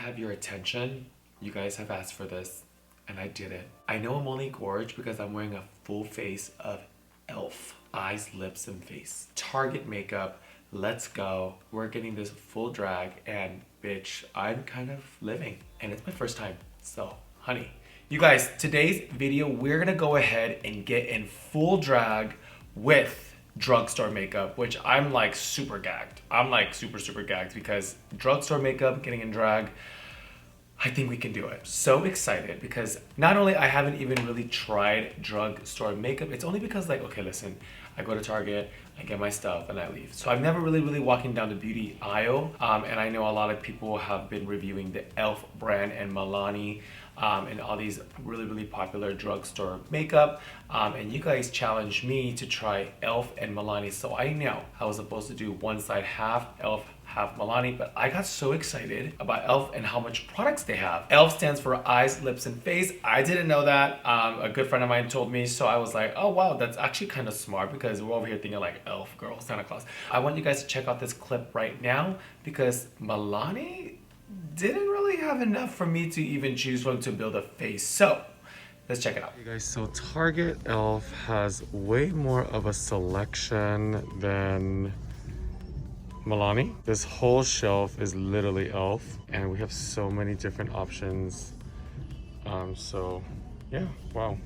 have your attention. You guys have asked for this, and I did it. I know I'm only gorge because I'm wearing a full face of E.L.F. Eyes, lips, and face. Target makeup, let's go. We're getting this full drag, and bitch, I'm kind of living. And it's my first time, so honey. You guys, today's video, we're gonna go ahead and get in full drag with drugstore makeup, which I'm like super gagged. I'm like super gagged because drugstore makeup, getting in drag, I think we can do it. So excited because not only I haven't even really tried drugstore makeup, it's only because like, okay, listen, I go to Target, I get my stuff and I leave. So I've never really walking down the beauty aisle. And I know a lot of people have been reviewing the E.L.F. brand and Milani and all these really popular drugstore makeup. And you guys challenged me to try E.L.F. and Milani. So I know I was supposed to do one side half E.L.F. half Milani, but I got so excited about E.L.F. and how much products they have. E.L.F. stands for eyes, lips, and face. I didn't know that. A good friend of mine told me, so I was like, oh wow, that's actually kind of smart because we're over here thinking like E.L.F. girl, Santa Claus. I want you guys to check out this clip right now because Milani didn't really have enough for me to even choose one to build a face. So let's check it out. Hey guys, so Target E.L.F. has way more of a selection than Milani. This whole shelf is literally E.L.F. and we have so many different options. So yeah, wow,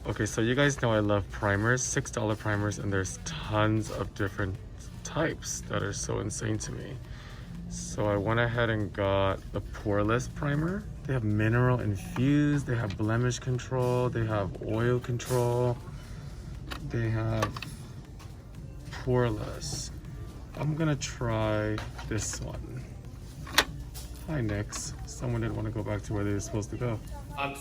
okay, so you guys know I love primers, $6 primers, and there's tons of different types that are so insane to me. So I went ahead and got the Poreless primer. They have mineral infused, they have blemish control, they have oil control, they have Poreless. I'm gonna try this one. Hi Nix. Someone didn't want to go back to where they were supposed to go.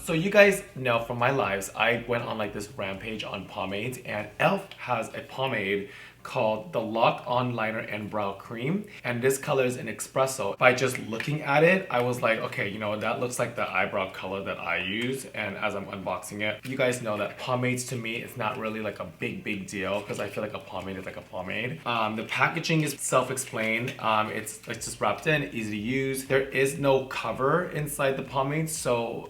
So you guys know from my lives, I went on like this rampage on pomades, and E.L.F. has a pomade called the Lock On Liner and Brow Cream, and this color is an espresso. By just looking at it, I was like, okay, you know, that looks like the eyebrow color that I use. And as I'm unboxing it, you guys know that pomades to me is not really like a big deal because I feel like a pomade is like a pomade. The packaging is self-explained. It's just wrapped in, easy to use. There is no cover inside the pomade, so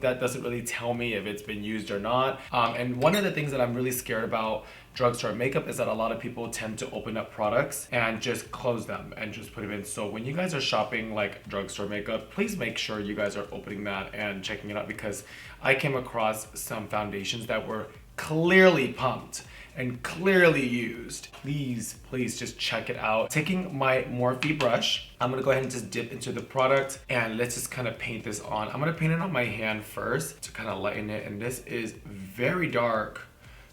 that doesn't really tell me if it's been used or not. And one of the things that I'm really scared about drugstore makeup is that a lot of people tend to open up products and just close them and just put them in. So when you guys are shopping like drugstore makeup, please make sure you guys are opening that and checking it out, because I came across some foundations that were clearly pumped and clearly used. Please just check it out. Taking my Morphe brush, I'm gonna go ahead and just dip into the product and let's just kind of paint this on. I'm gonna paint it on my hand first to kind of lighten it, and this is very dark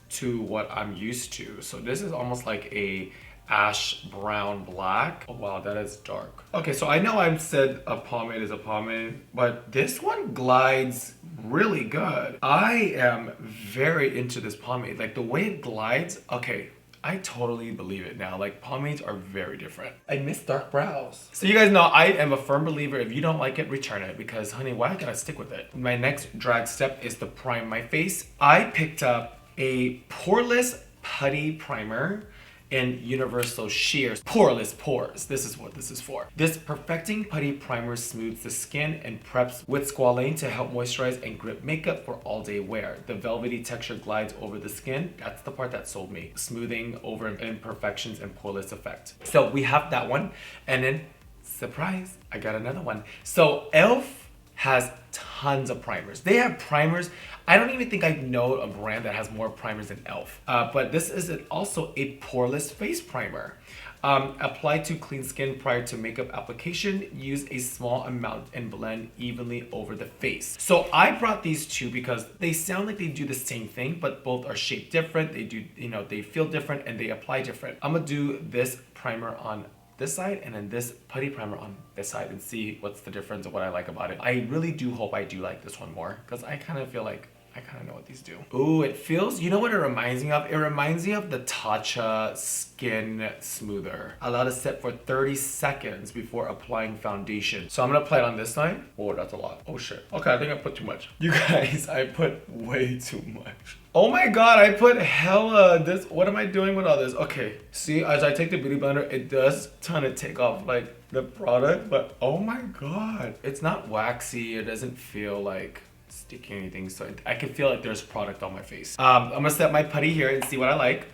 to what I'm used to. So this is almost like a ash brown black. Oh wow, that is dark. Okay, so I know I've said a pomade is a pomade, but this one glides really good. I am very into this pomade. Like the way it glides, okay, I totally believe it now. Like pomades are very different. I miss dark brows. So you guys know I am a firm believer, if you don't like it, return it, because honey, why gotta stick with it? My next drag step is to prime my face. I picked up a poreless putty primer in Universal Shears. Poreless pores. This is what this is for. This perfecting putty primer smooths the skin and preps with squalane to help moisturize and grip makeup for all day wear. The velvety texture glides over the skin. That's the part that sold me. Smoothing over imperfections and poreless effect. So we have that one. And then, surprise, I got another one. So E.L.F. has tons of primers. They have primers. I don't even think I know a brand that has more primers than E.L.F. But this is also a poreless face primer. Apply to clean skin prior to makeup application. Use a small amount and blend evenly over the face. So I brought these two because they sound like they do the same thing, but both are shaped different. They do, you know, they feel different and they apply different. I'm gonna do this primer on this side and then this putty primer on this side and see what's the difference of what I like about it. I really do hope I do like this one more because I kind of feel like I kind of know what these do. Ooh, it feels, you know what it reminds me of? It reminds me of the Tatcha Skin Smoother. Allow to set for 30 seconds before applying foundation. So I'm gonna apply it on this side. Oh, that's a lot. Oh shit. Okay, I think I put too much. You guys, I put way too much. Oh my god, I put hella this. What am I doing with all this? Okay, see, as I take the beauty blender, it does kind of take off like the product, but oh my god. It's not waxy. It doesn't feel like sticky or anything, so I can feel like there's product on my face. I'm gonna set my putty here and see what I like,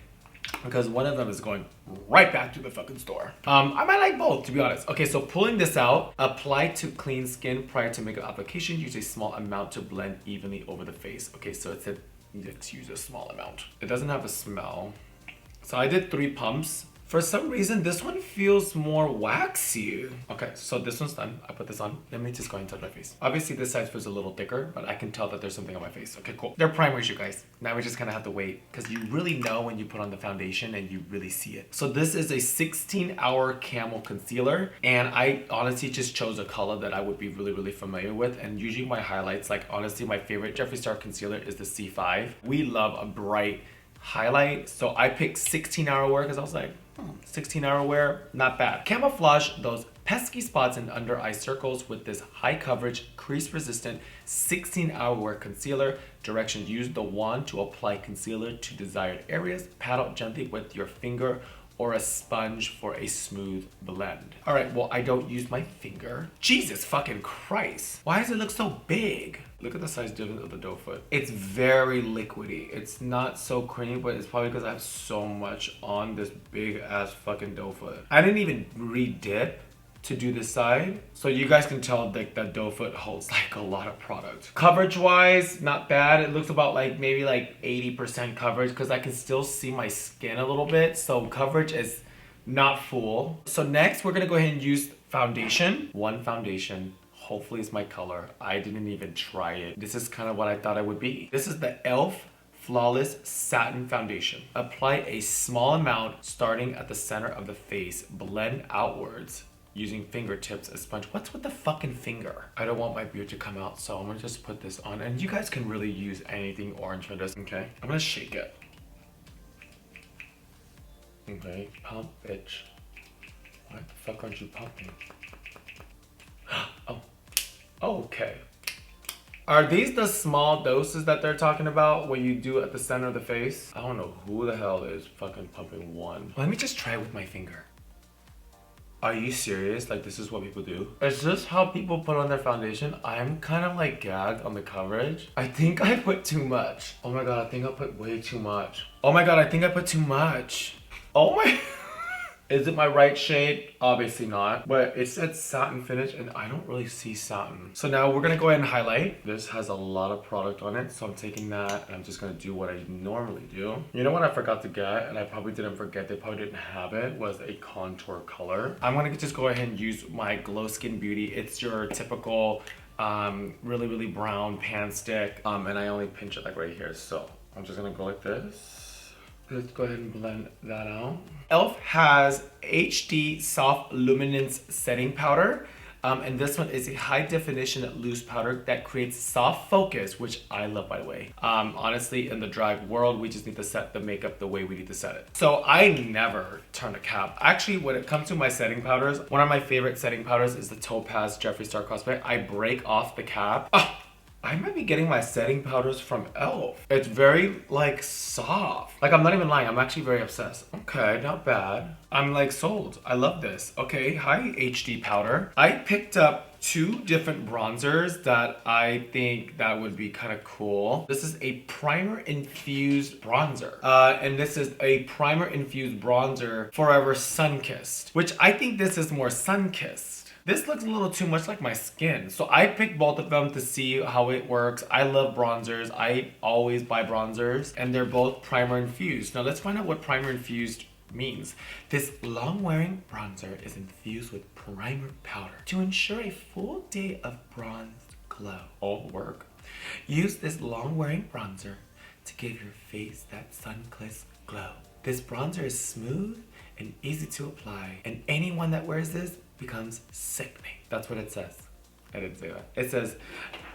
because one of them is going right back to the fucking store. I might like both, to be honest. Okay, so pulling this out, apply to clean skin prior to makeup application. Use a small amount to blend evenly over the face. Okay, so it said let's use a small amount. It doesn't have a smell. So I did 3 pumps. For some reason, this one feels more waxy. Okay, so this one's done. I put this on. Let me just go ahead and touch my face. Obviously, this side feels a little thicker, but I can tell that there's something on my face. Okay, cool. They're primers, you guys. Now we just kind of have to wait, because you really know when you put on the foundation and you really see it. So this is a 16-hour camel concealer, and I honestly just chose a color that I would be really, really familiar with. And usually my highlights, like honestly, my favorite Jeffree Star concealer is the C5. We love a bright highlight, so I picked 16-hour wear because I was like, 16-hour wear, not bad. Camouflage those pesky spots and under eye circles with this high coverage, crease resistant 16-hour wear concealer. Directions: use the wand to apply concealer to desired areas. Pat out gently with your finger or a sponge for a smooth blend. All right, well, I don't use my finger. Jesus fucking Christ. Why does it look so big? Look at the size difference of the doe foot. It's very liquidy. It's not so creamy, but it's probably because I have so much on this big ass fucking doe foot. I didn't even re-dip to do this side, so you guys can tell that doe foot holds like a lot of product. Coverage wise, not bad. It looks about like maybe like 80% coverage, because I can still see my skin a little bit, so coverage is not full. So next we're gonna go ahead and use foundation. One foundation, hopefully it's my color. I didn't even try it. This is kind of what I thought it would be. This is the E.L.F. Flawless Satin Foundation. Apply a small amount starting at the center of the face. Blend outwards using fingertips as sponge. What's with the fucking finger? I don't want my beard to come out, so I'm gonna just put this on. And you guys can really use anything orange for this, okay? I'm gonna shake it. Okay, pump, bitch. Why the fuck aren't you pumping? Oh, okay. Are these the small doses that they're talking about, what you do at the center of the face? I don't know who the hell is fucking pumping one. Let me just try it with my finger. Are you serious? Like, this is what people do? Is this how people put on their foundation? I'm kind of like gagged on the coverage. I think I put too much. Oh my god, I think I put way too much. Oh my god, I think I put too much. Oh my... Is it my right shade? Obviously not. But it said satin finish and I don't really see satin. So now we're gonna go ahead and highlight. This has a lot of product on it, so I'm taking that and I'm just gonna do what I normally do. You know what I forgot to get, and I probably didn't forget, they probably didn't have it, was a contour color. I'm gonna just go ahead and use my Glow Skin Beauty. It's your typical really, really brown pan stick. And I only pinch it like right here. So I'm just gonna go like this. Let's go ahead and blend that out. E.L.F. has HD Soft Luminance Setting Powder. And this one is a high definition loose powder that creates soft focus, which I love, by the way. Honestly, in the drag world, we just need to set the makeup the way we need to set it. So I never turn a cap. Actually, when it comes to my setting powders, one of my favorite setting powders is the Topaz Jeffree Star Cosplay. I break off the cap. Oh, I might be getting my setting powders from E.L.F. It's very like soft. Like, I'm not even lying, I'm actually very obsessed. Okay, not bad. I'm like sold. I love this. Okay, hi HD powder. I picked up 2 different bronzers that I think that would be kind of cool. This is a primer infused bronzer. And this is a primer infused bronzer Forever Sun-Kissed, which I think this is more sun-kissed. This looks a little too much like my skin. So I picked both of them to see how it works. I love bronzers. I always buy bronzers, and they're both primer infused. Now let's find out what primer infused means. This long-wearing bronzer is infused with primer powder to ensure a full day of bronzed glow. All work. Use this long-wearing bronzer to give your face that sun-kissed glow. This bronzer is smooth and easy to apply, and anyone that wears this becomes sickening. That's what it says. I didn't say that. It says,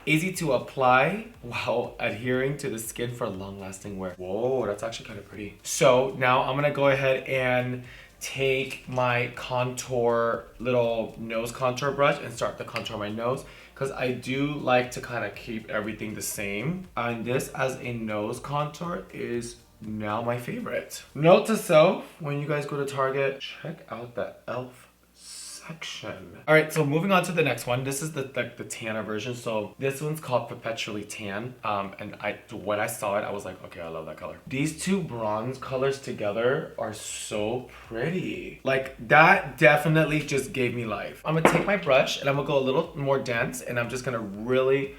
Easy to apply while adhering to the skin for long-lasting wear. Whoa, that's actually kind of pretty. So now I'm gonna go ahead and take my contour, little nose contour brush and start to contour my nose, because I do like to kind of keep everything the same. And this as a nose contour is now my favorite. Note to self, when you guys go to Target, check out the E.L.F. section. All right, so moving on to the next one. This is the tanner version. So this one's called Perpetually Tan. And when I saw it, I was like, okay, I love that color. These two bronze colors together are so pretty. Like, that definitely just gave me life. I'm gonna take my brush and I'm gonna go a little more dense, and I'm just gonna really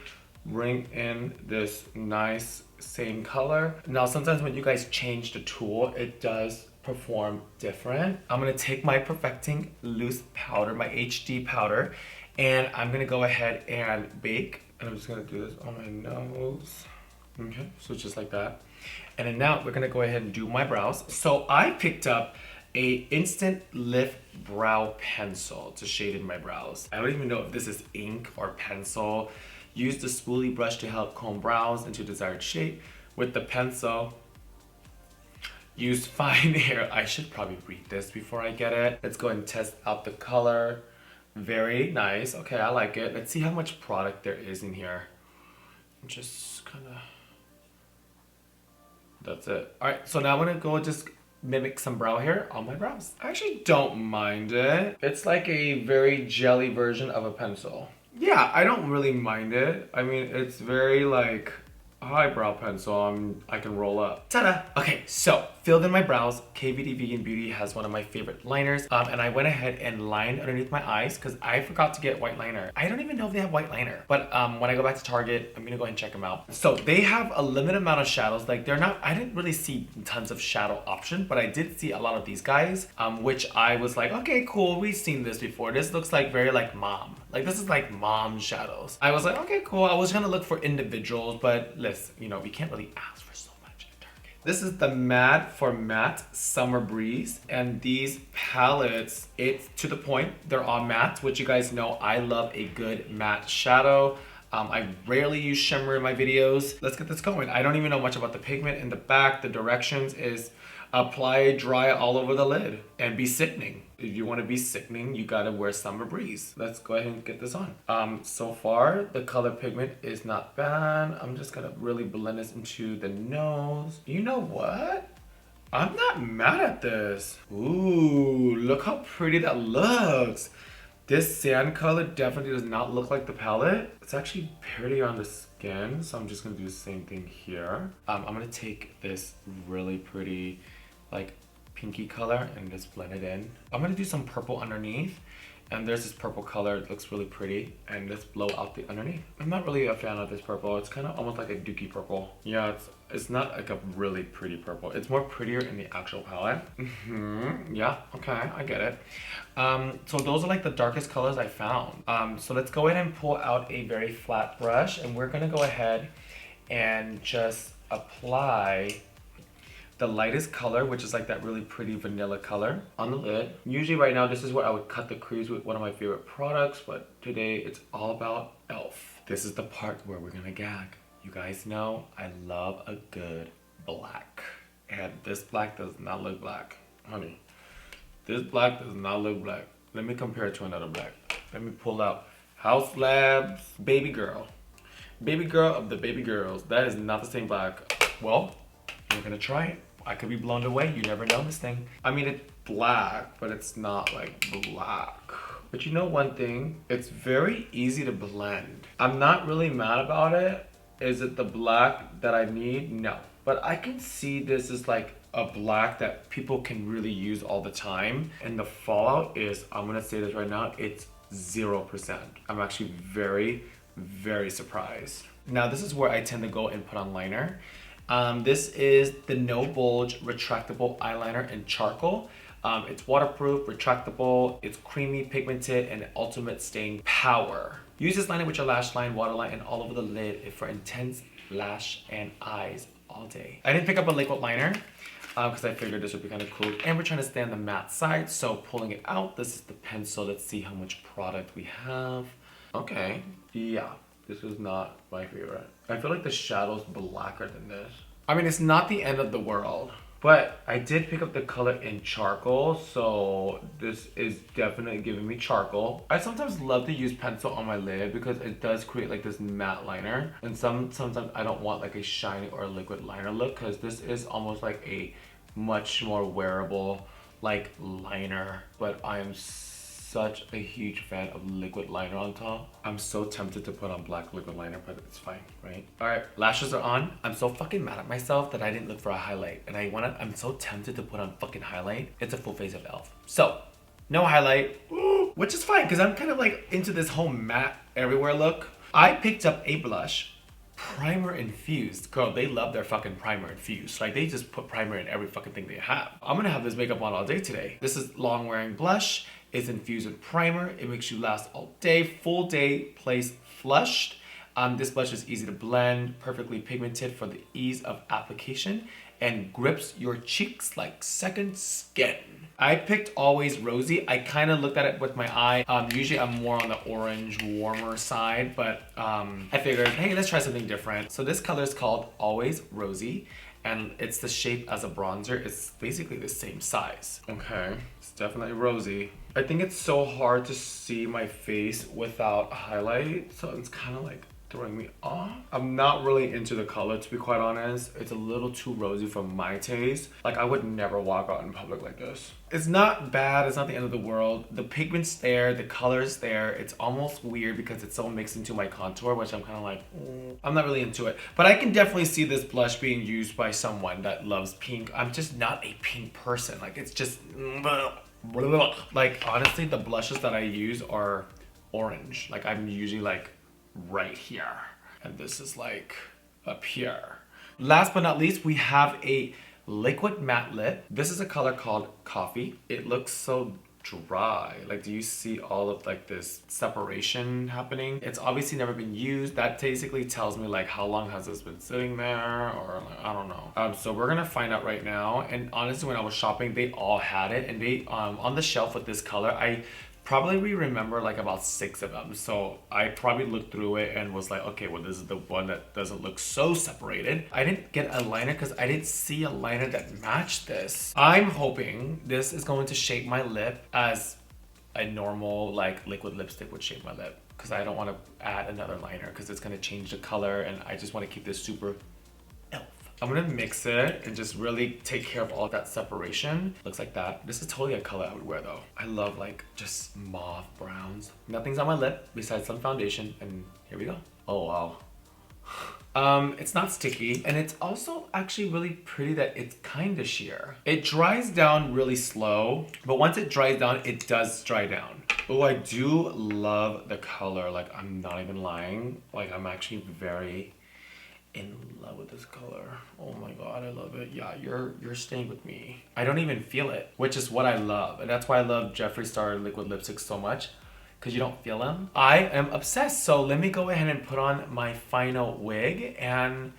bring in this nice same color. Now, sometimes when you guys change the tool, it does perform different. I'm gonna take my Perfecting Loose powder, my HD powder, and I'm gonna go ahead and bake. And I'm just gonna do this on my nose. Okay, so just like that. And then now we're gonna go ahead and do my brows. So I picked up a Instant Lift Brow Pencil to shade in my brows. I don't even know if this is ink or pencil. Use the spoolie brush to help comb brows into desired shape. With the pencil, use fine hair. I should probably read this before I get it. Let's go and test out the color. Very nice. Okay, I like it. Let's see how much product there is in here. Just kind of... That's it. All right, so now I'm gonna go just mimic some brow hair on my brows. I actually don't mind it. It's like a very jelly version of a pencil. Yeah, I don't really mind it. I mean, it's very like highbrow pencil. I can roll up. Ta-da! Okay, so filled in my brows. KVD Vegan Beauty has one of my favorite liners. And I went ahead and lined underneath my eyes because I forgot to get white liner. I don't even know if they have white liner. But when I go back to Target, I'm gonna go ahead and check them out. So they have a limited amount of shadows. Like they're not, I didn't really see tons of shadow option, but I did see a lot of these guys, which I was like, okay, cool, we've seen this before. This looks like very like mom. Like this is like mom shadows. I was like, okay, cool. I was gonna look for individuals, but listen, you know, we can't really ask for so much at Target. This is the Mad for Matte Summer Breeze, and these palettes, it's to the point. They're all matte, which you guys know I love a good matte shadow. I rarely use shimmer in my videos. Let's get this going. I don't even know much about the pigment in the back. The directions is apply, dry all over the lid, and be sickening. If you want to be sickening, you gotta wear Summer Breeze. Let's go ahead and get this on. So far, the color pigment is not bad. I'm just gonna really blend this into the nose. You know what? I'm not mad at this. Ooh, look how pretty that looks. This sand color definitely does not look like the palette. It's actually pretty on the skin, so I'm just gonna do the same thing here. I'm gonna take this really pretty, like, pinky color and just blend it in. I'm gonna do some purple underneath, and there's this purple color. It looks really pretty, and let's blow out the underneath. I'm not really a fan of this purple. It's kind of almost like a dookie purple. Yeah, it's not like a really pretty purple. It's more prettier in the actual palette. Yeah, okay, I get it. So those are like the darkest colors I found. So let's go ahead and pull out a very flat brush, and we're gonna go ahead and just apply the lightest color, which is like that really pretty vanilla color on the lid. Usually right now, this is where I would cut the crease with one of my favorite products, but today it's all about E.L.F. This is the part where we're gonna gag. You guys know I love a good black. And this black does not look black. Honey, this black does not look black. Let me compare it to another black. Let me pull out House Labs Baby Girl. Baby Girl of the Baby Girls. That is not the same black. Well, we're gonna try it. I could be blown away. You never know this thing. I mean, it's black, but it's not like black. But you know one thing? It's very easy to blend. I'm not really mad about it. Is it the black that I need? No. But I can see this is like a black that people can really use all the time. And the fallout is, I'm gonna say this right now, it's 0%. I'm actually very, very surprised. Now this is where I tend to go and put on liner. This is the No Bulge Retractable Eyeliner in Charcoal. It's waterproof, retractable, it's creamy, pigmented, and ultimate staying power. Use this liner with your lash line, waterline, and all over the lid for intense lash and eyes all day. I didn't pick up a liquid liner because I figured this would be kind of cool. And we're trying to stay on the matte side, so pulling it out, this is the pencil. Let's see how much product we have. Okay, yeah. This is not my favorite. I feel like the shadow's blacker than this. I mean, it's not the end of the world, but I did pick up the color in charcoal, so this is definitely giving me charcoal. I sometimes love to use pencil on my lid because it does create like this matte liner, and sometimes I don't want like a shiny or a liquid liner look, because this is almost like a much more wearable like liner, but I am such a huge fan of liquid liner on top. I'm so tempted to put on black liquid liner, but it's fine, right? All right, lashes are on. I'm so fucking mad at myself that I didn't look for a highlight, and I'm so tempted to put on fucking highlight. It's a full face of E.L.F. So, no highlight, which is fine, because I'm kind of like into this whole matte everywhere look. I picked up a blush, primer infused. Girl, they love their fucking primer infused. Like, they just put primer in every fucking thing they have. I'm gonna have this makeup on all day today. This is long wearing blush. It's infused with primer. It makes you last all day, full day, place flushed. This blush is easy to blend, perfectly pigmented for the ease of application, and grips your cheeks like second skin. I picked Always Rosy. I kind of looked at it with my eye. Usually I'm more on the orange, warmer side, but I figured, hey, let's try something different. So this color is called Always Rosy, and it's the shape as a bronzer. It's basically the same size. Okay, it's definitely rosy. I think it's so hard to see my face without a highlight, so it's kind of like throwing me off. I'm not really into the color, to be quite honest. It's a little too rosy for my taste. Like, I would never walk out in public like this. It's not bad, it's not the end of the world. The pigment's there, the color's there. It's almost weird because it's so mixed into my contour, which I'm kind of like, I'm not really into it. But I can definitely see this blush being used by someone that loves pink. I'm just not a pink person. Like, it's just, like, honestly, the blushes that I use are orange. Like, I'm usually like right here, and this is like up here. Last but not least, we have a liquid matte lip. This is a color called Coffee. It looks so dry. Like, do you see all of like this separation happening? It's obviously never been used. That basically tells me like how long has this been sitting there, or like, I don't know. So we're gonna find out right now. And honestly, when I was shopping, they all had it, and they on the shelf with this color, I probably remember like about 6 of them. So I probably looked through it and was like, okay, well, this is the one that doesn't look so separated. I didn't get a liner because I didn't see a liner that matched this. I'm hoping this is going to shape my lip as a normal like liquid lipstick would shape my lip, because I don't want to add another liner because it's going to change the color, and I just want to keep this super E.L.F. I'm gonna mix it and just really take care of all that separation. Looks like that. This is totally a color I would wear though. I love like just mauve browns. Nothing's on my lip besides some foundation, and here we go. Oh wow. It's not sticky, and it's also actually really pretty that it's kind of sheer. It dries down really slow, but once it dries down, it does dry down. Oh, I do love the color. Like, I'm not even lying. Like, I'm actually very in love with this color. Oh my god, I love it. Yeah, you're staying with me. I don't even feel it, which is what I love, and that's why I love Jeffree Star liquid lipsticks so much, because you don't feel them. I am obsessed. So let me go ahead and put on my final wig, and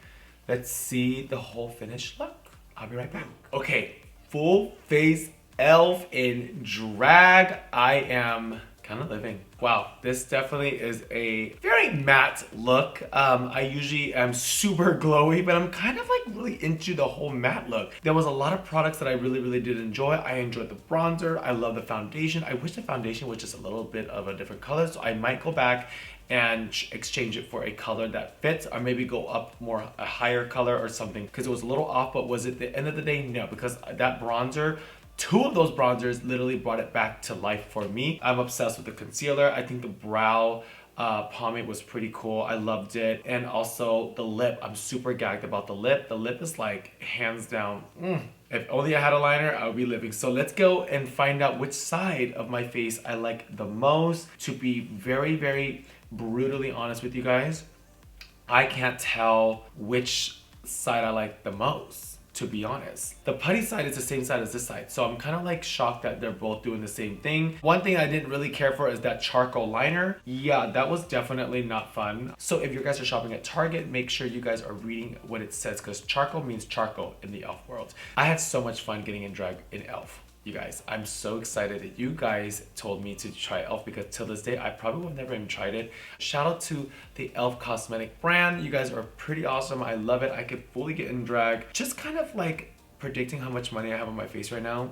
let's see the whole finished look. I'll be right back. Okay, full face E.L.F. in drag. I am kind of living. Wow, this definitely is a very matte look. I usually am super glowy, but I'm kind of like really into the whole matte look. There was a lot of products that I really did enjoy. I enjoyed the bronzer. I love the foundation. I wish the foundation was just a little bit of a different color, so I might go back and exchange it for a color that fits, or maybe go up more a higher color or something, because it was a little off. But was it the end of the day? No, because that bronzer, 2 of those bronzers literally brought it back to life for me. I'm obsessed with the concealer. I think the brow pomade was pretty cool. I loved it. And also the lip. I'm super gagged about the lip. The lip is like hands down. If only I had a liner, I would be living. So let's go and find out which side of my face I like the most. To be very brutally honest with you guys, I can't tell which side I like the most, to be honest. The putty side is the same side as this side, so I'm kind of like shocked that they're both doing the same thing. One thing I didn't really care for is that charcoal liner. Yeah, that was definitely not fun. So if you guys are shopping at Target, make sure you guys are reading what it says, because charcoal means charcoal in the E.L.F. world. I had so much fun getting in drag in E.L.F. You guys, I'm so excited that you guys told me to try e.l.f. because till this day, I probably would have never even tried it. Shout out to the e.l.f. cosmetic brand. You guys are pretty awesome. I love it. I could fully get in drag. Just kind of like predicting how much money I have on my face right now.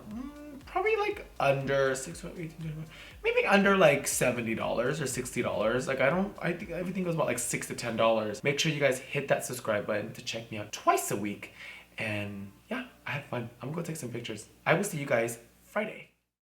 Probably like under 6, 18, maybe under like $70 or $60. Like I think everything goes about like $6 to $10. Make sure you guys hit that subscribe button to check me out twice a week. And yeah, I had fun. I'm gonna go take some pictures. I will see you guys Friday.